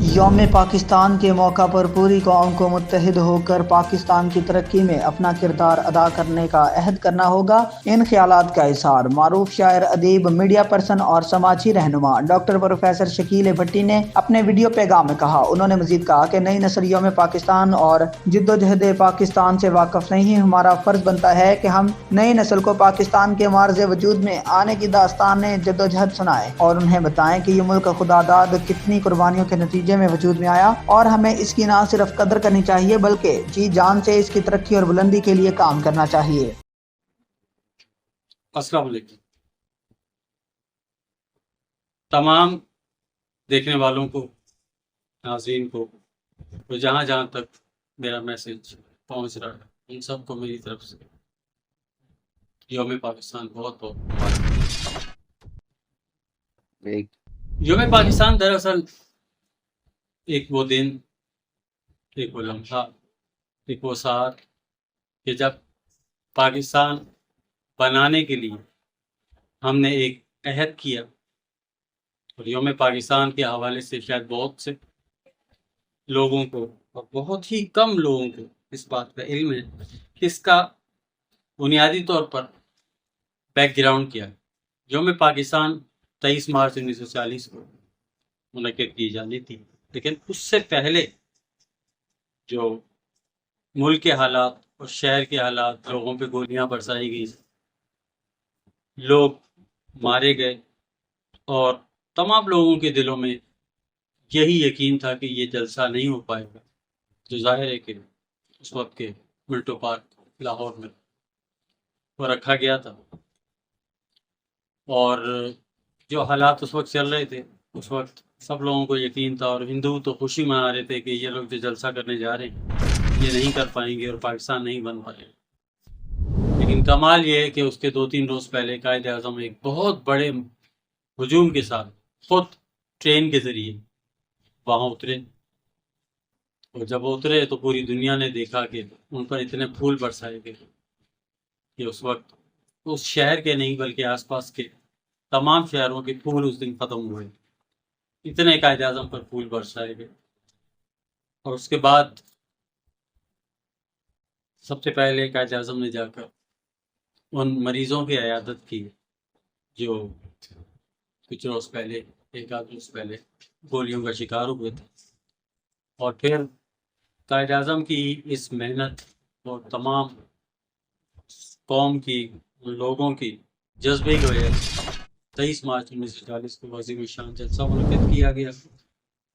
یوم پاکستان کے موقع پر پوری قوم کو متحد ہو کر پاکستان کی ترقی میں اپنا کردار ادا کرنے کا عہد کرنا ہوگا۔ ان خیالات کا اظہار معروف شاعر، ادیب، میڈیا پرسن اور سماجی رہنما ڈاکٹر پروفیسر شکیل بھٹی نے اپنے ویڈیو پیغام میں کہا۔ انہوں نے مزید کہا کہ نئی نسل یوم پاکستان اور جدوجہد پاکستان سے واقف نہیں۔ ہمارا فرض بنتا ہے کہ ہم نئی نسل کو پاکستان کے معرض وجود میں آنے کی داستان جدوجہد سنائیں اور انہیں بتائیں کہ یہ ملک خدا داد کتنی قربانیوں کے نتیجے میں وجود میں آیا اور ہمیں اس کی نہ صرف قدر کرنی چاہیے بلکہ جی جان سے اس کی ترقی اور بلندی کے لیے کام کرنا چاہیے۔ السلام علیکم تمام دیکھنے والوں کو، ناظرین کو، اور جہاں جہاں تک میرا میسج پہنچ رہا ہے ان سب کو میری طرف سے یوم پاکستان بہت بہت مبارک۔ یوم پاکستان دراصل ایک وہ دن، ایک وہ لمحہ، ایک وہ ساعت کہ جب پاکستان بنانے کے لیے ہم نے ایک عہد کیا، اور یوم پاکستان کے حوالے سے شاید بہت سے لوگوں کو اور بہت ہی کم لوگوں کو اس بات کا علم ہے کہ اس کا بنیادی طور پر بیک گراؤنڈ کیا ہے۔ یوم پاکستان 23 مارچ 1940 کو منعقد کی جانی تھی، لیکن اس سے پہلے جو ملک کے حالات اور شہر کے حالات، لوگوں پہ گولیاں برسائی گئی، لوگ مارے گئے، اور تمام لوگوں کے دلوں میں یہی یقین تھا کہ یہ جلسہ نہیں ہو پائے گا، جو ظاہر ہے کہ اس وقت کے منٹو پارک لاہور میں وہ رکھا گیا تھا۔ اور جو حالات اس وقت چل رہے تھے، اس وقت سب لوگوں کو یقین تھا، اور ہندو تو خوشی منا رہے تھے کہ یہ لوگ جو جلسہ کرنے جا رہے ہیں یہ نہیں کر پائیں گے اور پاکستان نہیں بن پائے گا۔ لیکن کمال یہ ہے کہ اس کے 2-3 روز پہلے قائد اعظم ایک بہت بڑے ہجوم کے ساتھ خود ٹرین کے ذریعے وہاں اترے، اور جب وہ اترے تو پوری دنیا نے دیکھا کہ ان پر اتنے پھول برسائے گئے کہ اس وقت اس شہر کے نہیں بلکہ آس پاس کے تمام شہروں کے پھول اس دن ختم ہوئے، اتنے قائد اعظم پر پھول برسائے گئے۔ اور اس کے بعد سب سے پہلے قائد اعظم نے جا کر ان مریضوں کی عیادت کی جو کچھ روز پہلے، 1 آدھ روز پہلے گولیوں کا شکار ہوئے تھے، اور پھر قائد اعظم کی اس محنت اور تمام قوم کی، لوگوں کی جذبے کی وجہ سے 23 مارچ 1940 کو عظیم الشان جلسہ منعقد کیا گیا،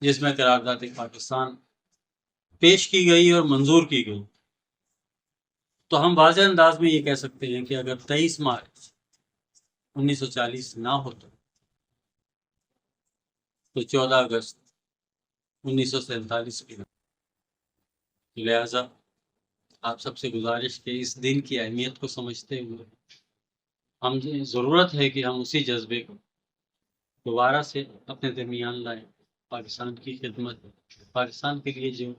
جس میں قرارداد پاکستان پیش کی گئی اور منظور کی گئی۔ تو ہم واضح انداز میں یہ کہہ سکتے ہیں کہ اگر 23 مارچ 1940 نہ ہوتا تو 14 اگست 1947 کی۔ لہٰذا آپ سب سے گزارش کہ اس دن کی اہمیت کو سمجھتے ہوئے ہم ضرورت ہے کہ ہم اسی جذبے کو دوبارہ سے اپنے درمیان لائیں، پاکستان کی خدمت، پاکستان کے لیے جو